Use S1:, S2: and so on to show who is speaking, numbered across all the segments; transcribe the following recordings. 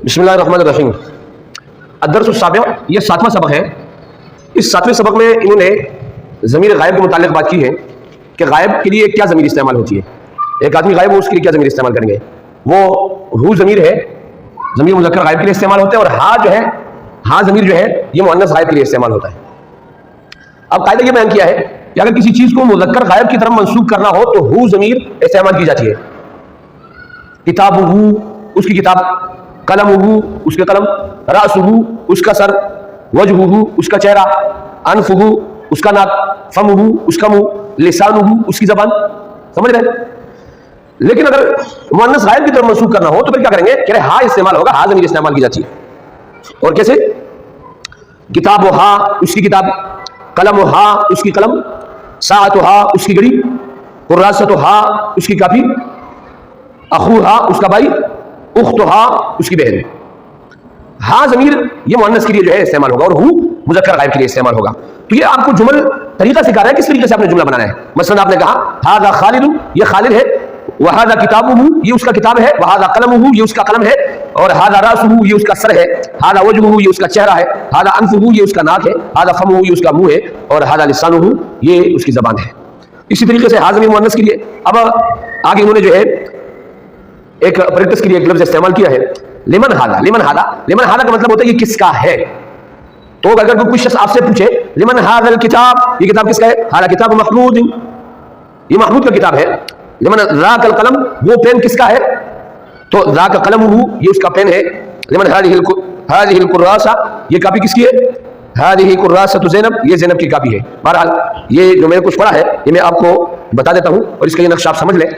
S1: बिस्मिल्लाहिर्रहमानिर्रहीम। अद्दर्सुस्साबिअ, ये 7वां सबक है। इस 7वें सबक में इन्होंने ज़मीर गायब के मुतालिक बात की है कि गायब के लिए क्या ज़मीर इस्तेमाल होती है। एक आदमी गायब हो, उसके लिए क्या ज़मीर इस्तेमाल करेंगे। वो हू ज़मीर है, ज़मीर मुज़क्कर गायब के लिए इस्तेमाल होता है, और हा जो है, हा ज़मीर जो है ये मुअन्नस गायब के लिए इस्तेमाल होता है। अब कायदा ये बयान किया है कि अगर किसी चीज़ को मुज़क्कर गायब की तरफ मंसूब करना हो तो हू ज़मीर इस्तेमाल की जाती है। किताबुहू, उसकी किताब, कलमुहू, उसके कलम, रासुहू, उसका सर, वजहुहू, उसका चेहरा, अनफुहू, उसका नाक, फमुहू, उसका मुंह, लिसानुहु, उसकी जबान। समझ रहे? लेकिन अगर मुअन्नस गायब की तरफ मंसूब करना हो तो फिर क्या करेंगे? कह रहे हा इस्तेमाल होगा, हा ज़मीर इस्तेमाल की जाती है। और कैसे? किताब हा, उसकी किताब, कलम हा, उसकी कलम, साअत हा, उसकी घड़ी, कुर्रासत हा, उसकी काफी, अखू हा, उसका भाई, उख्त हा, उसकी बहन। हा ज़मीर ये मुअन्नस के लिए जो है इस्तेमाल होगा और हू मुज़क्कर गायब के लिए इस्तेमाल होगा। तो ये आपको जुमल तरीका सिखा रहा है किस तरीके से आपने जुमला बनाना है। मसलन आपने कहा हाज़ा खालिदु, ये खालिद है, वहाज़ा किताबुहू, ये उसका किताब है, वहाज़ा कलमुहू, ये उसका कलम है, और हाज़ा रासुहू, ये उसका सर है, हाज़ा वजहुहू, ये उसका चेहरा है, हाज़ा अनफुहू, ये उसका नाक है, हाज़ा फमुहू, ये उसका मुंह है, और हाज़ा लिसानुहु, ये उसकी ज़बान है। इसी तरीके से हा ज़मीर मुअन्नस के लिए। अब आगे उन्होंने जो है एक प्रैक्टिस के लिए एक लफ्ज़ इस्तेमाल किया है, लिमन हादा। लिमन हादा, लिमन हादा का मतलब होता है ये किसका है। तो अगर कोई शख्स आपसे पूछे लिमन हादल किताब, ये किताब किसका है, हादा किताब महमूद, ये महमूद का किताब है। लिमन राकल कलम, वो पेन किसका है, तो राका कलमुहू, ये उसका पेन है। लिमन हादिहिल कुर्रासा, ये कापी किसकी है, हादिही कुर्रासतु ज़ैनब, ये ज़ैनब की कापी है। बहरहाल ये जो मैंने कुछ पढ़ा है ये मैं आपको बता देता हूँ और इसका ये नक्शा आप समझ लें।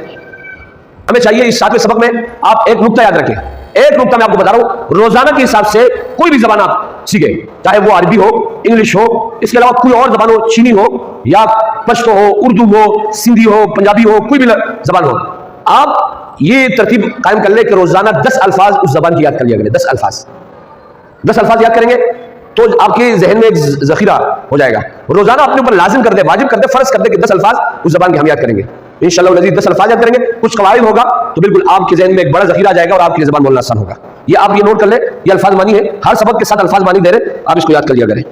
S1: हमें चाहिए इस 7वें सबक में आप एक नुक्ता याद रखें। एक नुक्ता मैं आपको बता रहा हूं, रोजाना के हिसाब से कोई भी जबान आप सीखे, चाहे वो अरबी हो, इंग्लिश हो, इसके अलावा कोई और जबान हो, चीनी हो या पश्तो हो, उर्दू हो, सिंधी हो, पंजाबी हो, कोई भी जबान हो, आप ये तरतीब कायम कर ले कि रोजाना 10 अल्फाज उस जबान की याद कर लिया करें। 10 अल्फाज याद करेंगे तो आपके जहन में एक जखीरा हो जाएगा। रोजाना अपने ऊपर लाजिम कर दे, वाजिब कर दे, फर्ज कर दे कि 10 अल्फाज उस जबान के हम याद करेंगे। इंशाअल्लाह नज़ीर 10 अल्फाज याद करेंगे, कुछ कवाइद होगा तो बिल्कुल आपके ज़हन में एक बड़ा ज़ख़ीरा आ जाएगा और आपके लिए ज़बान बोलना आसान होगा। ये आप ये नोट कर ले, ये अल्फाज मानी है, हर सबक के साथ अल्फाज मानी दे रहे, आप इसको याद कर लिया करें।